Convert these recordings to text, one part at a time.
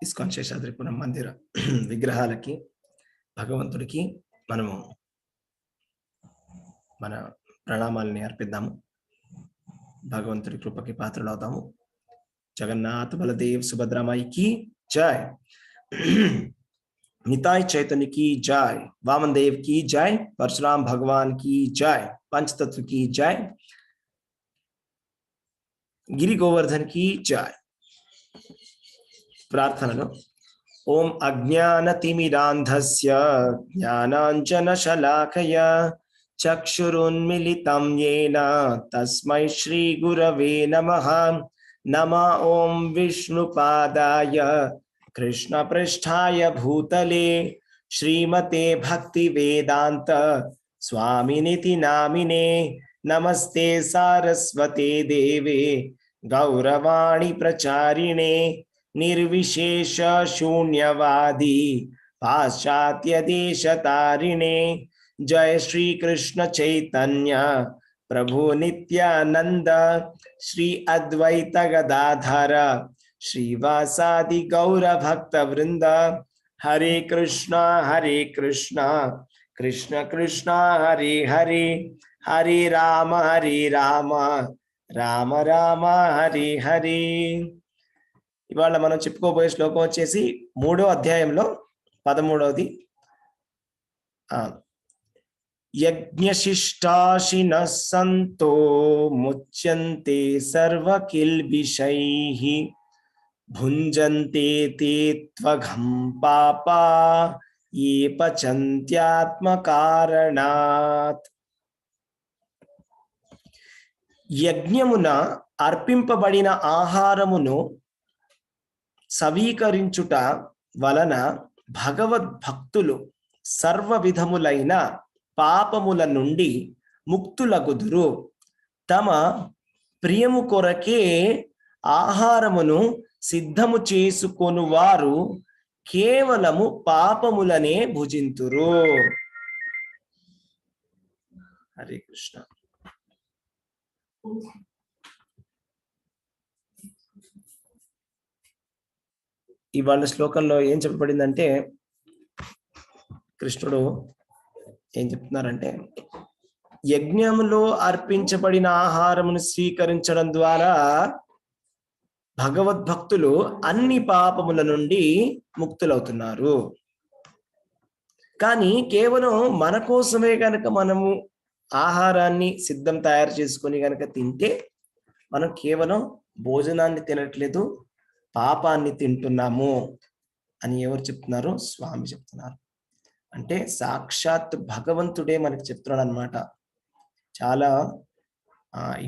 ISKCON Seshadripuram మందిర విగ్రహాలకి భగవంతుడికి మనము మన ప్రణామాలని అర్పిద్దాము. భగవంతుడి కృపకి పాత్రలవుతాము. జగన్నాథ బలదేవ్ సుభద్రామాయి की जय, निताई चैतन्य की जय, वामन देव की जय, परशुराम भगवान की जय, पंचतत्व की जय, गिरि गोवर्धन की जय. प्रार्थनलो ओम अज्ञानतिमिरान्धस्य ज्ञानाञ्जनशलाकया चक्षुरुन्मिलितं येन तस्मै श्रीगुरवे नमः. नमः ओम विष्णुपादाय कृष्णपृष्ठाय भूतले श्रीमते भक्तिवेदांत स्वामिनिति नामिने. नमस्ते सारस्वते देवे गौरवाणी प्रचारिणे निर्विशेष शून्यवादी पाश्चात्य देशतारिणे. जय श्री कृष्ण चैतन्य प्रभु नित्यानंद श्री अद्वैत गदाधर श्रीवासादि गौर भक्त वृंद. हरे कृष्णा कृष्ण कृष्ण हरे हरे, हरे राम राम राम हरे हरे. ఇవాళ మనం చెప్పుకోబోయే శ్లోకం వచ్చేసి 3వ అధ్యాయంలో 13వది. యజ్ఞశిష్టాశినః సంతో ముచ్యంతే సర్వకిల్బిషైః భుంజంతే తే త్వఘం పాపా ఏ పచంత్యాత్మకారణాత్. యజ్ఞమున అర్పింపబడిన ఆహారమును సవీకరించుట వలన భగవద్భక్తులు సర్వ విధములైన పాపముల నుండి ముక్తులగుదురు. తమ ప్రియము కొరకే ఆహారమును సిద్ధము చేసుకొను వారు కేవలము పాపములనే భుజింతురు. హరే కృష్ణ. ఇవాళ శ్లోకంలో ఏం చెప్పబడిందంటే, కృష్ణుడు ఏం చెప్తున్నారంటే, యజ్ఞములో అర్పించబడిన ఆహారమును స్వీకరించడం ద్వారా భగవద్భక్తులు అన్ని పాపముల నుండి ముక్తులవుతున్నారు. కానీ కేవలం మన కోసమే కనుక మనము ఆహారాన్ని తయారు చేసుకొని కనుక తింటే మనం కేవలం భోజనాన్ని తినట్లేదు, పాపాన్ని తింటున్నాము అని ఎవరు చెప్తున్నారు? స్వామి చెప్తున్నారు. అంటే సాక్షాత్ భగవంతుడే మనకి చెప్తున్నాడు అన్నమాట. చాలా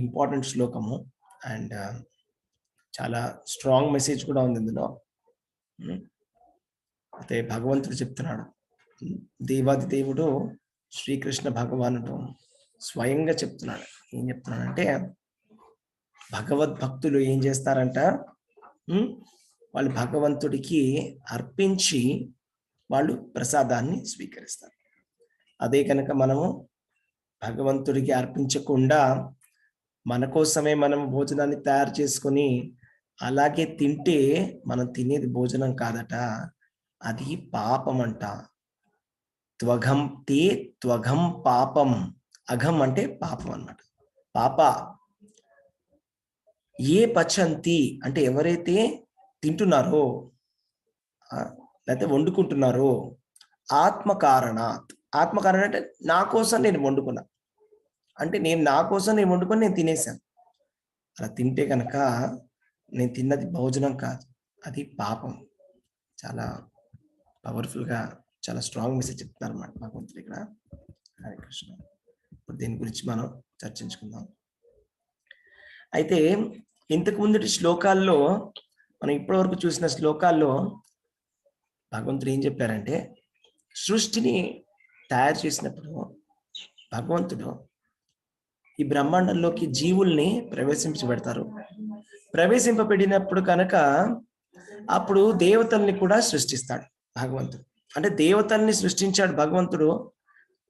ఇంపార్టెంట్ శ్లోకము అండ్ చాలా స్ట్రాంగ్ మెసేజ్ కూడా ఉంది ఇందులో. అయితే భగవంతుడు చెప్తున్నాడు, దేవాది దేవుడు శ్రీకృష్ణ భగవానుడు స్వయంగా చెప్తున్నాడు. ఏం చెప్తున్నాడంటే, భగవద్భక్తులు ఏం చేస్తారంట, వాళ్ళు భగవంతుడికి అర్పించి వాళ్ళు ప్రసాదాన్ని స్వీకరిస్తారు. అదే కనుక మనము భగవంతుడికి అర్పించకుండా మన కోసమే మనం భోజనాన్ని తయారు చేసుకొని అలాగే తింటే మనం తినేది భోజనం కాదట, అది పాపం అంట. త్వఘం పాపం. అఘం అంటే పాపం అన్నమాట. పాప ఏ పచంతి అంటే ఎవరైతే తింటున్నారో లేకపోతే వండుకుంటున్నారో, ఆత్మకారణాత్. ఆత్మకారణం అంటే నా కోసం నేను వండుకున్నా, అంటే నా కోసం నేను వండుకొని నేను తినేసాను. అలా తింటే కనుక నేను తిన్నది భోజనం కాదు, అది పాపం. చాలా పవర్ఫుల్గా చాలా స్ట్రాంగ్ మెసేజ్ చెప్తున్నారు అన్నమాట భగవంతుడు ఇక్కడ. హరే కృష్ణ. ఇప్పుడు దీని గురించి మనం చర్చించుకుందాం. అయితే ఇంతకు ముందు శ్లోకాల్లో మనం ఇప్పటివరకు చూసిన శ్లోకాల్లో భగవంతుడు ఏం చెప్పారంటే, సృష్టిని తయారు చేసినప్పుడు భగవంతుడు ఈ బ్రహ్మాండంలోకి జీవుల్ని ప్రవేశింపబెట్టినప్పుడు కనుక అప్పుడు దేవతల్ని కూడా సృష్టిస్తాడు భగవంతుడు. అంటే దేవతల్ని సృష్టించాడు భగవంతుడు,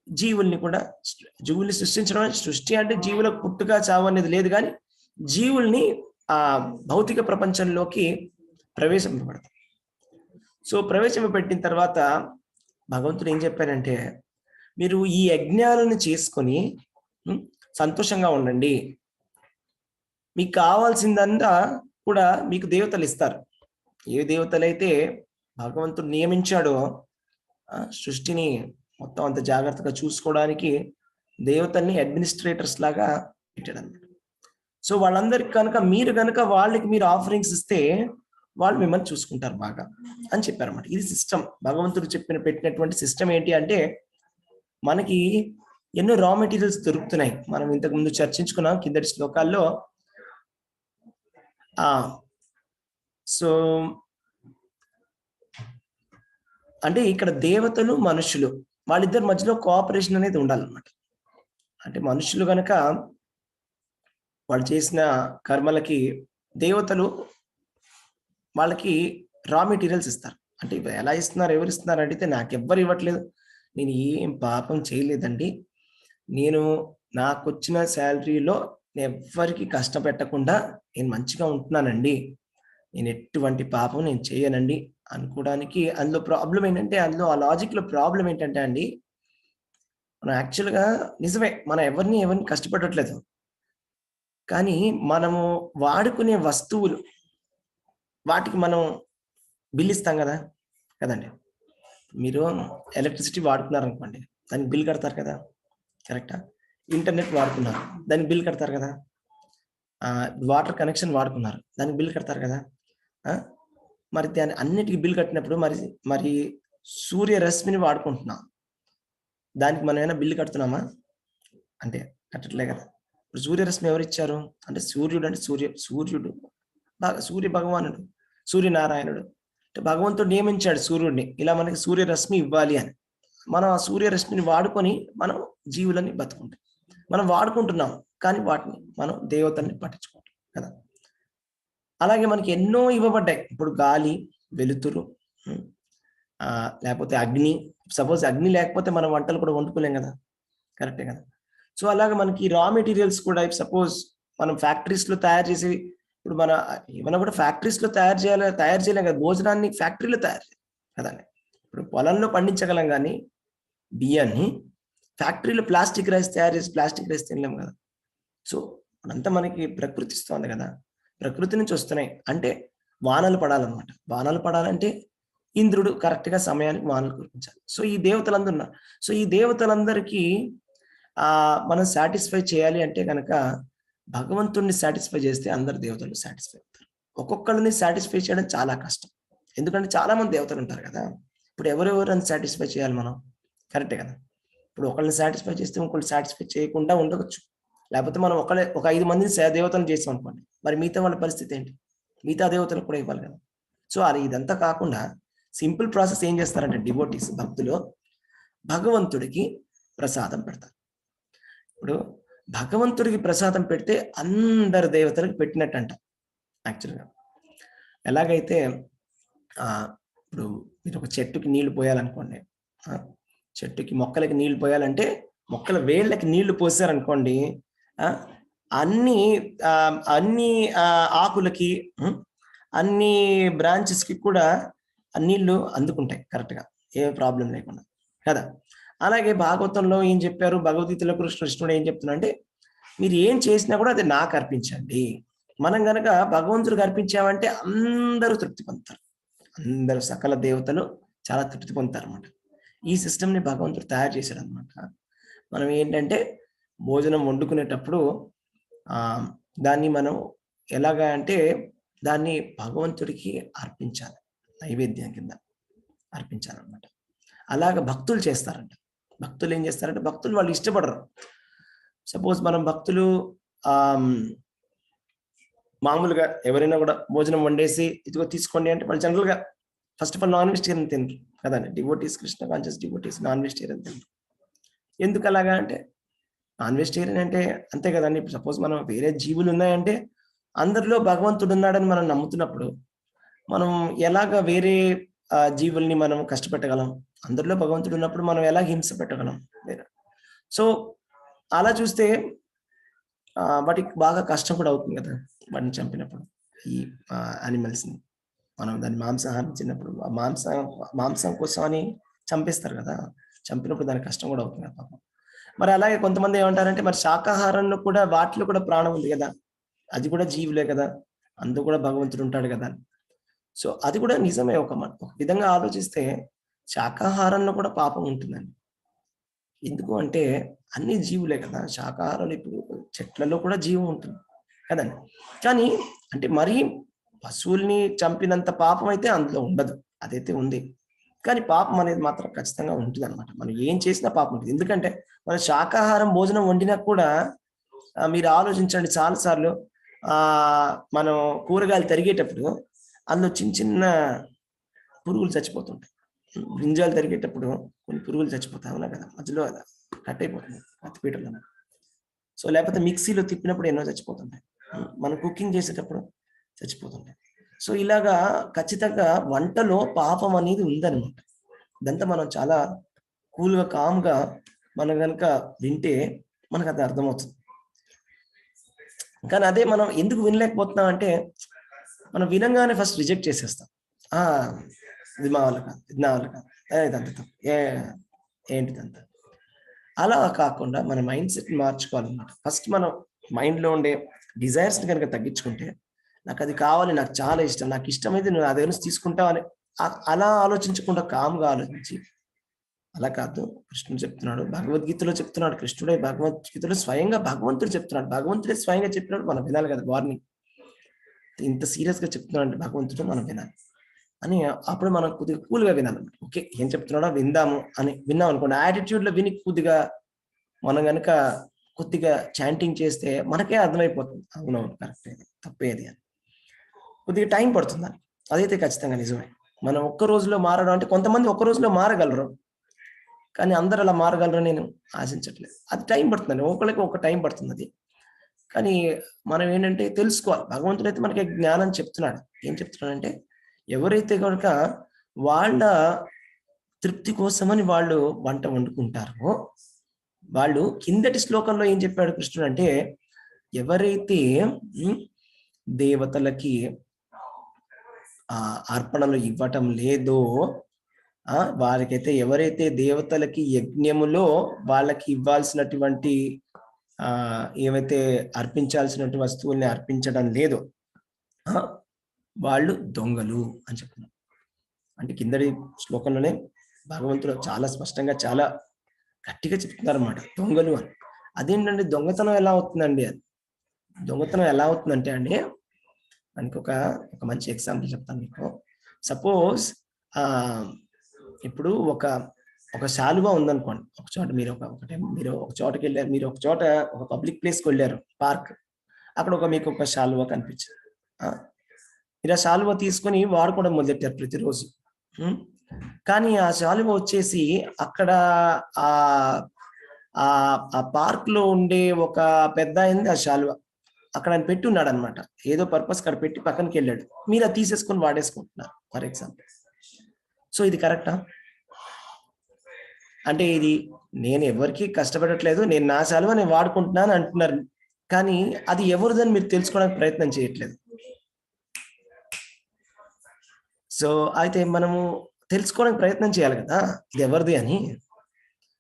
జీవుల్ని కూడా. జీవుల్ని సృష్టించడం, సృష్టి అంటే జీవులకు పుట్టుక చావు అనేది లేదు, కానీ జీవుల్ని ఆ భౌతిక ప్రపంచంలోకి ప్రవేశింపబడతాయి. సో ప్రవేశపెట్టిన తర్వాత భగవంతుడు ఏం చెప్పారంటే, మీరు ఈ యజ్ఞాలను చేసుకొని సంతోషంగా ఉండండి. మీకు కావాల్సిందంతా కూడా మీకు దేవతలు ఇస్తారు. ఏ దేవతలైతే భగవంతుడు నియమించాడో సృష్టిని మొత్తం అంత జాగ్రత్తగా చూసుకోవడానికి దేవతల్ని అడ్మినిస్ట్రేటర్స్ లాగా పెట్టాడన్నమాట. సో వాళ్ళందరికి కనుక మీరు కనుక వాళ్ళకి మీరు ఆఫరింగ్స్ ఇస్తే వాళ్ళు మిమ్మల్ని చూసుకుంటారు బాగా అని చెప్పారన్నమాట. ఇది సిస్టమ్. భగవంతుడు పెట్టినటువంటి సిస్టమ్ ఏంటి అంటే, మనకి ఎన్నో రా మెటీరియల్స్ దొరుకుతున్నాయి. మనం ఇంతకు ముందు చర్చించుకున్నాం కిందటి శ్లోకాల్లో. సో అంటే ఇక్కడ దేవతలు మనుషులు వాళ్ళిద్దరి మధ్యలో కోఆపరేషన్ అనేది ఉండాలన్నమాట. అంటే మనుషులు కనుక వాళ్ళు చేసిన కర్మలకి దేవతలు వాళ్ళకి రా మెటీరియల్స్ ఇస్తారు. అంటే ఎలా ఇస్తున్నారు, ఎవరు ఇస్తున్నారు అడిగితే నాకు ఎవ్వరు ఇవ్వట్లేదు, నేను ఏం పాపం చేయలేదండి, నేను నాకు వచ్చిన శాలరీలో ఎవ్వరికి కష్టపెట్టకుండా నేను మంచిగా ఉంటున్నానండి, నేను ఎటువంటి పాపం నేను చేయనండి అనుకోవడానికి అందులో ప్రాబ్లం ఏంటంటే, అందులో ఆ లాజిక్లో ప్రాబ్లం ఏంటంటే అండి, మనం యాక్చువల్గా నిజమే మనం ఎవరిని కష్టపెట్టట్లేదు, కానీ మనము వాడుకునే వస్తువులు వాటికి మనం బిల్ ఇస్తాం కదా కదండి. మీరు ఎలక్ట్రిసిటీ వాడుకున్నారు అనుకోండి, దానికి బిల్ కడతారు కదా, కరెక్టా? ఇంటర్నెట్ వాడుకున్నారు, దానికి బిల్ కడతారు కదా. వాటర్ కనెక్షన్ వాడుకున్నారు, దానికి బిల్ కడతారు కదా. మరి దాని అన్నిటికీ బిల్ కట్టినప్పుడు మరి సూర్యరశ్మిని వాడుకుంటున్నాం, దానికి మనం ఏమైనా బిల్లు కడుతున్నామా అంటే కట్టట్లే కదా. ఇప్పుడు సూర్యరశ్మి ఎవరు ఇచ్చారు అంటే సూర్యుడు, అంటే సూర్యుడు సూర్య భగవానుడు, సూర్యనారాయణుడు అంటే భగవంతుడు నియమించాడు సూర్యుడిని, ఇలా మనకి సూర్యరశ్మి ఇవ్వాలి అని. మనం ఆ సూర్యరశ్మిని వాడుకొని మనం జీవులని బతుకుంటాం. మనం వాడుకుంటున్నాం కానీ వాటిని మనం దేవతల్ని పట్టించుకుంటాం కదా. అలాగే మనకి ఎన్నో ఇవ్వబడ్డాయి. ఇప్పుడు గాలి, వెలుతురు, లేకపోతే అగ్ని. సపోజ్ అగ్ని లేకపోతే మనం వంటలు కూడా వండుకోలేం కదా, కరెక్టే కదా. సో అలాగే మనకి రా మెటీరియల్స్ కూడా సపోజ్ మనం ఫ్యాక్టరీస్లో తయారు చేసి, ఇప్పుడు మన ఏమైనా కూడా ఫ్యాక్టరీస్లో తయారు చేయలేం కదా, భోజనాన్ని ఫ్యాక్టరీలో తయారు చేయాలి కదండి. ఇప్పుడు పొలంలో పండించగలం కానీ బియ్యాన్ని ఫ్యాక్టరీలో ప్లాస్టిక్ రైస్ తయారు చేసి ప్లాస్టిక్ రైస్ తినలేము కదా. సో అదంతా మనకి ప్రకృతి ఇస్తుంది కదా, ప్రకృతి నుంచి వస్తున్నాయి. అంటే వానలు పడాలన్నమాట. వానలు పడాలంటే ఇంద్రుడు కరెక్ట్గా సమయానికి వానలు కురిపించాలి. సో ఈ దేవతలందరూ ఉన్నారు. సో ఈ దేవతలందరికీ మనం సాటిస్ఫై చేయాలి అంటే కనుక భగవంతుడిని సాటిస్ఫై చేస్తే అందరు దేవతలు సాటిస్ఫై అవుతారు. ఒక్కొక్కరిని సాటిస్ఫై చేయడం చాలా కష్టం, ఎందుకంటే చాలా మంది దేవతలు ఉంటారు కదా. ఇప్పుడు ఎవరెవరిని సాటిస్ఫై చేయాలి మనం, కరెక్టే కదా. ఇప్పుడు ఒకళ్ళని సాటిస్ఫై చేస్తే ఇంకొకళ్ళు సాటిస్ఫై చేయకుండా ఉండవచ్చు. లేకపోతే మనం ఒక 5 మందిని దేవతలు చేస్తాం అనుకోండి, మరి మిగతా వాళ్ళ పరిస్థితి ఏంటి, మిగతా దేవతలకు కూడా ఇవ్వాలి కదా. సో అది ఇదంతా కాకుండా సింపుల్ ప్రాసెస్ ఏం చేస్తారంటే డివోటీస్, భక్తులు భగవంతుడికి ప్రసాదం పెడతారు. ఇప్పుడు భగవంతుడికి ప్రసాదం పెడితే అందరు దేవతలకు పెట్టినట్టు అంట యాక్చువల్గా. ఎలాగైతే ఇప్పుడు మీరు ఒక చెట్టుకి నీళ్లు పోయాలనుకోండి, చెట్టుకి మొక్కలకి నీళ్లు పోయాలంటే మొక్కల వేళ్ళకి నీళ్లు పోసారనుకోండి, అన్ని ఆకులకి అన్ని బ్రాంచెస్కి కూడా నీళ్లు అందుకుంటాయి కరెక్ట్గా, ఏ ప్రాబ్లం లేకుండా కదా. అలాగే భాగవతంలో ఏం చెప్పారు, భగవద్గీతలో కృష్ణుడు ఏం చెప్తున్నా అంటే, మీరు ఏం చేసినా కూడా అది నాకు అర్పించండి. మనం కనుక భగవంతుడికి అర్పించామంటే అందరూ తృప్తి పొందుతారు, అందరూ సకల దేవతలు చాలా తృప్తి పొందుతారు అనమాట. ఈ సిస్టమ్ని భగవంతుడు తయారు చేశాడు అనమాట. మనం ఏంటంటే భోజనం వండుకునేటప్పుడు దాన్ని మనం ఎలాగా అంటే దాన్ని భగవంతుడికి అర్పించాలి, నైవేద్యం కింద అర్పించాలన్నమాట. అలాగ భక్తులు చేస్తారంట. భక్తులు ఏం చేస్తారంటే, భక్తులు వాళ్ళు ఇష్టపడరు. సపోజ్ మనం భక్తులు మామూలుగా ఎవరైనా కూడా భోజనం వండేసి ఇదిగో తీసుకోండి అంటే వాళ్ళు జనరల్గా first of all non vegetarian తినరు కదండి. Devotees, Krishna conscious devotees non vegetarian తినరు. ఎందుకు అలాగా అంటే, నాన్ వెజిటేరియన్ అంటే అంతే కదండి. ఇప్పుడు సపోజ్ మనం వేరే జీవులు ఉన్నాయంటే అందరిలో భగవంతుడు ఉన్నాడని మనం నమ్ముతున్నప్పుడు మనం ఎలాగ వేరే జీవుల్ని మనం కష్టపెట్టగలం? అందరిలో భగవంతుడు ఉన్నప్పుడు మనం ఎలా హింస పెట్టగలం? సో అలా చూస్తే వాటికి బాగా కష్టం కూడా అవుతుంది కదా వాటిని చంపినప్పుడు, ఈ యానిమల్స్ని మనం దాన్ని మాంసాహారం తిన్నప్పుడు మాంసం కోసం అని చంపేస్తారు కదా, చంపినప్పుడు దాని కష్టం కూడా అవుతుంది కదా పాపం. మరి అలాగే కొంతమంది ఏమంటారంటే మరి శాకాహారంలో కూడా వాటిలో కూడా ప్రాణం ఉంది కదా, అది కూడా జీవులే కదా, అందులో కూడా భగవంతుడు ఉంటాడు కదా. సో అది కూడా నిజమే, ఒక విధంగా ఆలోచిస్తే శాకాహారంలో కూడా పాపం ఉంటుందండి. ఎందుకు అంటే అన్ని జీవులే కదా, శాకాహారాలు ఇప్పుడు చెట్లలో కూడా జీవం ఉంటుంది కదండి. కానీ అంటే మరీ పశువుల్ని చంపినంత పాపం అయితే అందులో ఉండదు, అదైతే ఉంది. కానీ పాపం అనేది మాత్రం ఖచ్చితంగా ఉంటుందన్నమాట. మనం ఏం చేసినా పాపం ఉంటుంది. ఎందుకంటే మన శాకాహారం భోజనం వండినా కూడా మీరు ఆలోచించండి, చాలా సార్లు మనం కూరగాయలు తరిగేటప్పుడు అందులో చిన్న చిన్న పురుగులు చచ్చిపోతుంటాయి. బ్రింజాలు తరిగేటప్పుడు కొన్ని పురుగులు చచ్చిపోతాయి, అవునా కదా, మధ్యలో కట్ అయిపోతుంది కత్తిపీటలో. సో లేకపోతే మిక్సీలో తిప్పినప్పుడు ఎన్నో చచ్చిపోతుంటాయి, మనం కుకింగ్ చేసేటప్పుడు చచ్చిపోతుంటాయి. సో ఇలాగా ఖచ్చితంగా వంటలో పాపం అనేది ఉందన్నమాట. ఇదంతా మనం చాలా కూల్గా కామ్గా మనం కనుక వింటే మనకు అది అర్థమవుతుంది. కానీ అదే మనం ఎందుకు వినలేకపోతున్నాం అంటే మనం వినంగానే ఫస్ట్ రిజెక్ట్ చేసేస్తాం. ఇది మా వాళ్ళ కాదు, ఇది నా వాళ్ళ కాదు, ఇదంతా ఏంటిదంతా. అలా కాకుండా మన మైండ్ సెట్ మార్చుకోవాలన్నమాట. ఫస్ట్ మనం మైండ్లో ఉండే డిజైర్స్ని కనుక తగ్గించుకుంటే, నాకు అది కావాలి, నాకు చాలా ఇష్టం, నాకు ఇష్టమైతే నువ్వు నా దగ్గర నుంచి తీసుకుంటావు అని అలా ఆలోచించకుండా కామ్గా ఆలోచించి, అలా కాదు కృష్ణుడు చెప్తున్నాడు, భగవద్గీతలో చెప్తున్నాడు, కృష్ణుడే భగవద్గీతలో స్వయంగా భగవంతుడు చెప్తున్నాడు, భగవంతుడే స్వయంగా చెప్పినాడు, మనం వినాలి కదా వార్నింగ్. ఇంత సీరియస్గా చెప్తున్నాడు అంటే భగవంతుడు, మనం వినాలి అని. అప్పుడు మనం కొద్దిగా కూల్గా వినాలన్నమాట. ఓకే, ఏం చెప్తున్నాడో విందాము అని విన్నాం అనుకోండి, యాటిట్యూడ్లో విని కొద్దిగా మనం కనుక కొద్దిగా చాంటింగ్ చేస్తే మనకే అర్థమైపోతుంది, అవునవును కరెక్టే, తప్పేది అని. కొద్దిగా టైం పడుతుంది, అదైతే ఖచ్చితంగా నిజమే. మనం ఒక్క రోజులో మారడం అంటే, కొంతమంది ఒక్క రోజులో మారగలరు, కానీ అందరు అలా మారగలరు నేను ఆశించట్లేదు. అది టైం పడుతుందండి, ఒకరికి ఒక టైం పడుతుంది అది. కానీ మనం ఏంటంటే తెలుసుకోవాలి, భగవంతుడు అయితే మనకి జ్ఞానం చెప్తున్నాడు. ఏం చెప్తున్నాడంటే, ఎవరైతే కనుక వాళ్ళ తృప్తి కోసమని వాళ్ళు వంట వండుకుంటారో, వాళ్ళు కిందటి శ్లోకంలో ఏం చెప్పాడు కృష్ణుడు అంటే, ఎవరైతే దేవతలకి అర్పణలు ఇవ్వటం లేదో, వారికైతే ఎవరైతే దేవతలకి యజ్ఞములో వాళ్ళకి ఇవ్వాల్సినటువంటి ఏవైతే అర్పించాల్సినటువంటి వస్తువుల్ని అర్పించడం లేదో వాళ్ళు దొంగలు అని చెప్తున్నారు. అంటే కిందటి శ్లోకంలోనే భగవంతుడు చాలా స్పష్టంగా చాలా గట్టిగా చెప్తున్నారు అన్నమాట, దొంగలు అని. అదేంటంటే దొంగతనం ఎలా అవుతుందండి, అది దొంగతనం ఎలా అవుతుందంటే అండి, దానికి ఒక మంచి ఎగ్జాంపుల్ చెప్తాను మీకు. సపోజ్ ఇప్పుడు ఒక శాలువా ఉందనుకోండి, ఒక చోట మీరు మీరు ఒక చోటకి వెళ్ళారు, మీరు ఒక చోట ఒక పబ్లిక్ ప్లేస్కి వెళ్ళారు, పార్క్, అక్కడ మీకు ఒక శాలువా కనిపించింది. మీరు ఆ శాలువా తీసుకొని వాడుకోవడం మొదలెట్టారు ప్రతిరోజు. కానీ ఆ శాలువా వచ్చేసి అక్కడ ఆ పార్క్ లో ఉండే ఒక పెద్ద అయింది ఆ శాలువా అక్కడ ఆయన పెట్టి ఉన్నాడు అనమాట, ఏదో పర్పస్ అక్కడ పెట్టి పక్కనకి వెళ్ళాడు, మీరు అది తీసేసుకొని వాడేసుకుంటున్నారు ఫర్ ఎగ్జాంపుల్. సో ఇది కరెక్టా అంటే, ఇది నేను ఎవరికి కష్టపడట్లేదు, నేను నా శాలువా నేను వాడుకుంటున్నాను అంటున్నారు, కానీ అది ఎవరిదని మీరు తెలుసుకోవడానికి ప్రయత్నం చేయట్లేదు. సో అయితే మనము తెలుసుకోవడానికి ప్రయత్నం చేయాలి కదా, ఇది ఎవరిది అని.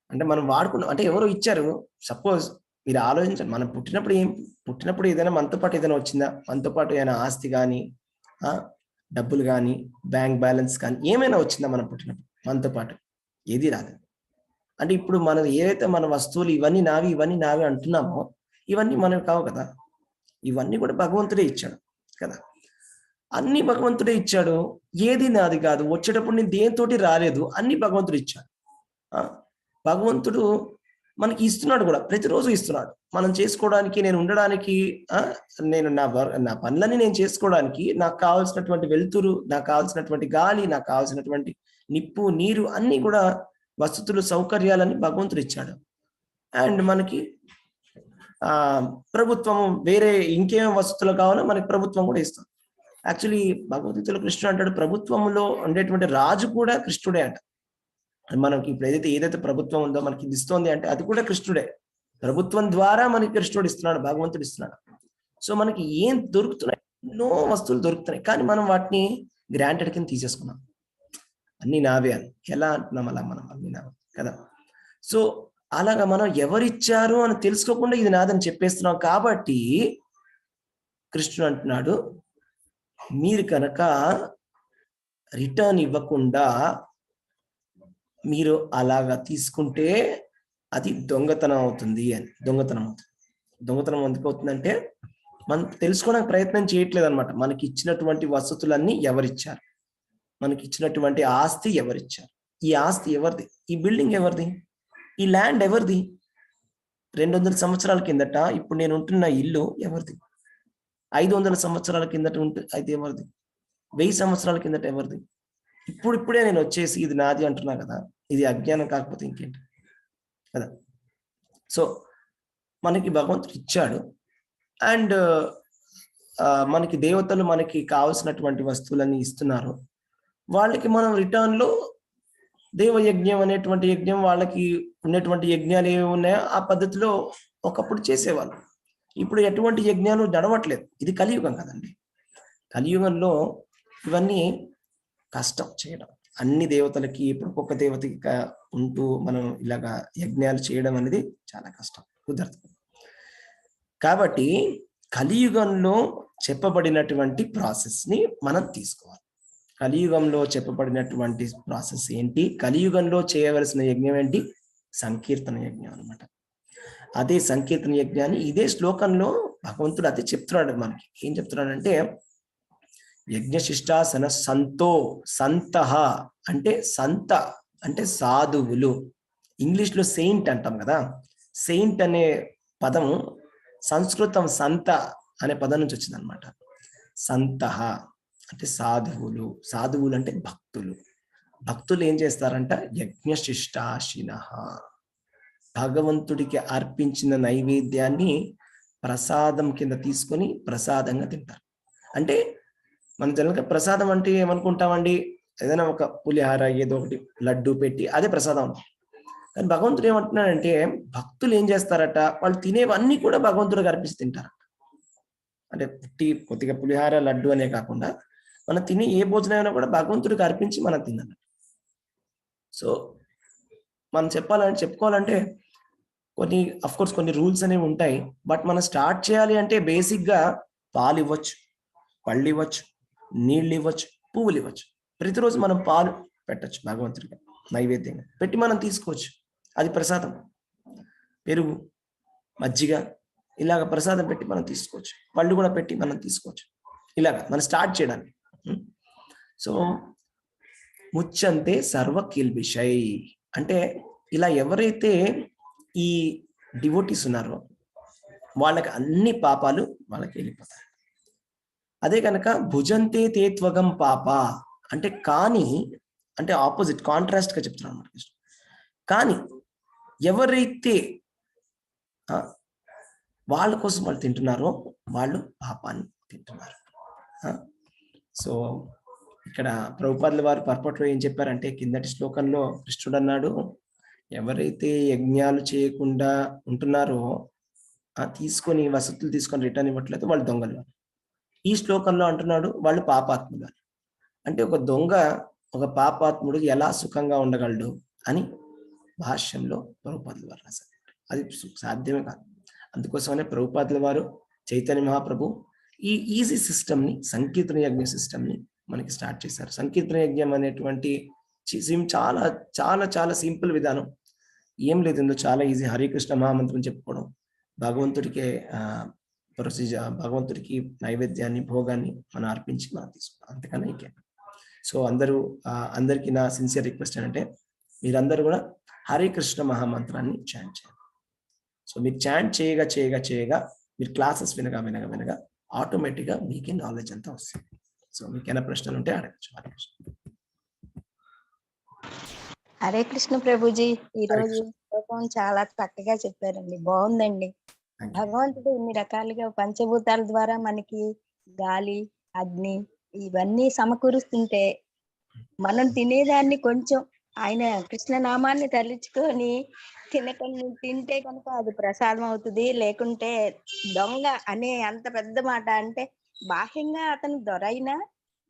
అంటే మనం వాడుకున్నాం అంటే ఎవరో ఇచ్చారు. సపోజ్ మీరు ఆలోచించండి, మనం పుట్టినప్పుడు ఏదైనా మనతో పాటు ఏదైనా వచ్చిందా, మనతో పాటు ఏదైనా ఆస్తి కానీ డబ్బులు కానీ బ్యాంక్ బ్యాలెన్స్ కానీ ఏమైనా వచ్చిందా మనం పుట్టినప్పుడు మనతో పాటు? ఏది రాదు. అంటే ఇప్పుడు మనం ఏవైతే మన వస్తువులు ఇవన్నీ నావి అంటున్నామో, ఇవన్నీ మనవి కావు కదా, ఇవన్నీ కూడా భగవంతుడే ఇచ్చాడు కదా, అన్ని భగవంతుడే ఇచ్చాడు, ఏది నాది కాదు. వచ్చేటప్పుడు నేను దేనితోటి రాలేదు, అన్ని భగవంతుడు ఇచ్చాడు. భగవంతుడు మనకి ఇస్తున్నాడు కూడా, ప్రతిరోజు ఇస్తున్నాడు మనం చేసుకోవడానికి, నేను ఉండడానికి, నేను నా పనులని నేను చేసుకోవడానికి, నాకు కావాల్సినటువంటి వెలుతురు, నాకు కావాల్సినటువంటి గాలి, నాకు కావాల్సినటువంటి నిప్పు నీరు అన్ని కూడా వసతులు సౌకర్యాలని భగవంతుడు ఇచ్చాడు. అండ్ మనకి ప్రభుత్వం వేరే ఇంకేం వసతులు కావాలో మనకి ప్రభుత్వం కూడా ఇస్తుంది. యాక్చువల్లీ భగవద్గీతలో కృష్ణుడు అంటాడు, ప్రభుత్వంలో ఉండేటువంటి రాజు కూడా కృష్ణుడే అంట. మనకి ఇప్పుడు ఏదైతే ప్రభుత్వం ఉందో మనకి ఇది ఇస్తోంది అంటే అది కూడా కృష్ణుడే, ప్రభుత్వం ద్వారా మనకి కృష్ణుడు ఇస్తున్నాడు, భగవంతుడు ఇస్తున్నాడు. సో మనకి ఏం దొరుకుతున్నాయి, ఎన్నో వస్తువులు దొరుకుతున్నాయి, కానీ మనం వాటిని గ్రాంటెడ్ కింద తీసేసుకున్నాం, అన్ని నావే అని. ఎలా అంటున్నాం అలా మనం అన్ని నావే కదా? సో అలాగా మనం ఎవరిచ్చారు అని తెలుసుకోకుండా ఇది నాదని చెప్పేస్తున్నాం. కాబట్టి కృష్ణుడు అంటున్నాడు, మీరు కనుక రిటర్న్ ఇవ్వకుండా మీరు అలాగా తీసుకుంటే అది దొంగతనం అవుతుంది అని. దొంగతనం అవుతుంది. దొంగతనం ఎందుకు అవుతుందంటే మనం తెలుసుకోవడానికి ప్రయత్నం చేయట్లేదు అనమాట. మనకి ఇచ్చినటువంటి వసతులన్నీ ఎవరిచ్చారు, మనకి ఇచ్చినటువంటి ఆస్తి ఎవరిచ్చారు, ఈ ఆస్తి ఎవరిది, ఈ బిల్డింగ్ ఎవరిది, ఈ ల్యాండ్ ఎవరిది, 200 సంవత్సరాల కిందట ఇప్పుడు నేను ఉంటున్న ఇల్లు ఎవరిది, 500 సంవత్సరాల కిందట అయితే ఎవరిది, 1000 సంవత్సరాల కిందట ఎవరిది, ఇప్పుడిప్పుడే నేను వచ్చేసి ఇది నాది అంటున్నా కదా, ఇది అజ్ఞానం కాకపోతే ఇంకేంటి కదా? సో మనకి భగవంతుడు ఇచ్చాడు, అండ్ మనకి దేవతలు మనకి కావలసినటువంటి వస్తువులన్నీ ఇస్తున్నారు. వాళ్ళకి మనం రిటర్న్లో దేవయజ్ఞం అనేటువంటి యజ్ఞం, వాళ్ళకి ఉన్నటువంటి యజ్ఞాలు ఏమి ఉన్నాయో ఆ పద్ధతిలో ఒకప్పుడు చేసేవాళ్ళు. ఇప్పుడు ఎటువంటి యజ్ఞాలు నడవట్లేదు. ఇది కలియుగం కదండి. కలియుగంలో ఇవన్నీ కష్టం చేయడం. అన్ని దేవతలకి ఇప్పుడు ఒక్కొక్క దేవతకి ఉంటూ మనం ఇలాగా యజ్ఞాలు చేయడం అనేది చాలా కష్టం, కుదరదు. కాబట్టి కలియుగంలో చెప్పబడినటువంటి ప్రాసెస్ని మనం తీసుకోవాలి. కలియుగంలో చెప్పబడినటువంటి ప్రాసెస్ ఏంటి, కలియుగంలో చేయవలసిన యజ్ఞం ఏంటి, సంకీర్తన యజ్ఞం అనమాట. అదే సంకీర్తన యజ్ఞాన్ని ఇదే శ్లోకంలో భగవంతుడు అదే చెప్తున్నాడు మనకి. ఏం చెప్తున్నాడంటే యజ్ఞశిష్టాసన సంతో, సంతః అంటే సంత అంటే సాధువులు. ఇంగ్లీష్లో సెయింట్ అంటాం కదా, సెయింట్ అనే పదం సంస్కృతం సంత అనే పదం నుంచి వచ్చింది అనమాట. సంతః అంటే సాధువులు, సాధువులు అంటే భక్తులు. భక్తులు ఏం చేస్తారంట, యజ్ఞశిష్టాశిన, భగవంతుడికి అర్పించిన నైవేద్యాన్ని ప్రసాదం కింద తీసుకొని ప్రసాదంగా తింటారు. అంటే మన జనరల్గా ప్రసాదం అంటే ఏమనుకుంటామండి, ఏదైనా ఒక పులిహార ఏదో ఒకటి లడ్డు పెట్టి అదే ప్రసాదం. కానీ భగవంతుడు ఏమంటున్నాడంటే భక్తులు ఏం చేస్తారట, వాళ్ళు తినేవన్నీ కూడా భగవంతుడికి అర్పిస్తూ తింటారు. అంటే కొద్దిగా పులిహార లడ్డు అనే కాకుండా మనం తినే ఏ భోజనమైనా కూడా భగవంతుడికి అర్పించి మనం తినాలి. సో మనం చెప్పుకోవాలంటే కొన్ని కోర్స్ కొన్ని రూల్స్ అనేవి ఉంటాయి. బట్ మనం స్టార్ట్ చేయాలి అంటే బేసిక్గా పాలు ఇవ్వచ్చు, పళ్ళు ఇవ్వచ్చు, నీళ్ళు ఇవ్వచ్చు, పువ్వులు ఇవ్వచ్చు. ప్రతిరోజు మనం పాలు పెట్టచ్చు భగవంతుడికి నైవేద్యంగా పెట్టి మనం తీసుకోవచ్చు, అది ప్రసాదం. పెరుగు, మజ్జిగ ఇలాగ ప్రసాదం పెట్టి మనం తీసుకోవచ్చు, పళ్ళు కూడా పెట్టి మనం తీసుకోవచ్చు. ఇలాగ మనం స్టార్ట్ చేయడానికి. సో ముచ్చంతే సర్వ కిల్బిషై అంటే ఇలా ఎవరైతే ఈ డివోటీస్ ఉన్నారో వాళ్ళకి అన్ని పాపాలు వాళ్ళకి వెళ్ళిపోతాయి. అదే కనుక భుజంతే తేత్వగం పాప అంటే కానీ అంటే ఆపోజిట్ కాంట్రాస్ట్ గా చెప్తున్నాను అన్నమాట. కానీ ఎవరైతే వాళ్ళ కోసం వాళ్ళు తింటున్నారో వాళ్ళు పాపాన్ని తింటున్నారు. సో ఇక్కడ ప్రభుపాదుల వారు పర్పట్లో ఏం చెప్పారంటే కిందటి శ్లోకంలో కృష్ణుడు అన్నాడు, ఎవరైతే యజ్ఞాలు చేయకుండా ఉంటున్నారో తీసుకొని వసతులు తీసుకొని రిటర్న్ ఇవ్వట్లేదు వాళ్ళు దొంగలు. ఈ శ్లోకంలో అంటున్నాడు వాళ్ళు పాపాత్ములు. అంటే ఒక దొంగ ఒక పాపాత్ముడు ఎలా సుఖంగా ఉండగలడు అని భాష్యంలో ప్రభుపాదుల వారు రాశారు. అది సాధ్యమే కాదు. అందుకోసమనే ప్రభుపాదుల వారు చైతన్య మహాప్రభు ఈ ఈజీ సిస్టమ్ని, సంకీర్తన యజ్ఞ సిస్టమ్ని మనకి స్టార్ట్ చేశారు. సంకీర్తన యజ్ఞం అనేటువంటి చాలా చాలా చాలా సింపుల్ విధానం. ఏం లేదు, ఇందులో చాలా ఈజీ. హరే కృష్ణ మహామంత్రం చెప్పుకోవడం, భగవంతుడికి ప్రొసీజర్, భగవంతుడికి నైవేద్యాన్ని భోగాన్ని మనం అర్పించి మనం తీసుకుంటాం, అంతకన్నా ఇంకే. సో అందరికీ నా సిన్సియర్ రిక్వెస్ట్ ఏంటంటే మీరందరూ కూడా హరే కృష్ణ మహామంత్రాన్ని చాంట్ చేయాలి. సో మీరు చాంట్ చేయగా చేయగా చేయగా మీరు క్లాసెస్ వినగా ఆటోమేటిక్గా మీకే నాలెడ్జ్ అంతా వస్తుంది. సో మీకేమైనా ప్రశ్నలు ఉంటే అడగచ్చు. హరే కృష్ణ. హరే కృష్ణ ప్రభుజీ, ఈరోజు శ్లోకం చాలా చక్కగా చెప్పారండి, బాగుందండి. భగవంతుడు ఇన్ని రకాలుగా పంచభూతాల ద్వారా మనకి గాలి, అగ్ని ఇవన్నీ సమకూరుస్తుంటే మనం తినేదాన్ని కొంచెం ఆయన కృష్ణ నామాన్ని తలుచుకొని తింటే కనుక అది ప్రసాదం అవుతుంది. లేకుంటే దొంగ అనే అంత పెద్ద మాట. అంటే బాహ్యంగా అతను దొరైనా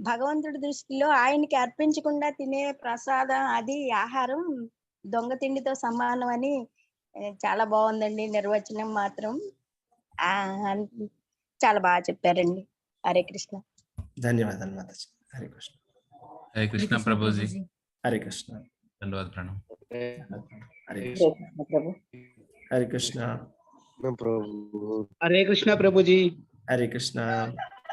భగవంతుడి దృష్టిలో ఆయనకి అర్పించకుండా తినే ప్రసాదం అది ఆహారం దొంగ తిండితో సమానం అని చాలా బాగుందండి నిర్వచనం మాత్రం. ఆ చాలా బాగా చెప్పారండి. హరే కృష్ణ. ధన్యవాదాలు మాతాజీ. హరే కృష్ణ. हरे कृष्णा प्रभु जी। హరే కృష్ణ. धन्यवाद प्रणाम। హరే కృష్ణ. ప్రభు. హరే కృష్ణ. हरे कृष्णा प्रभु जी। హరే కృష్ణ.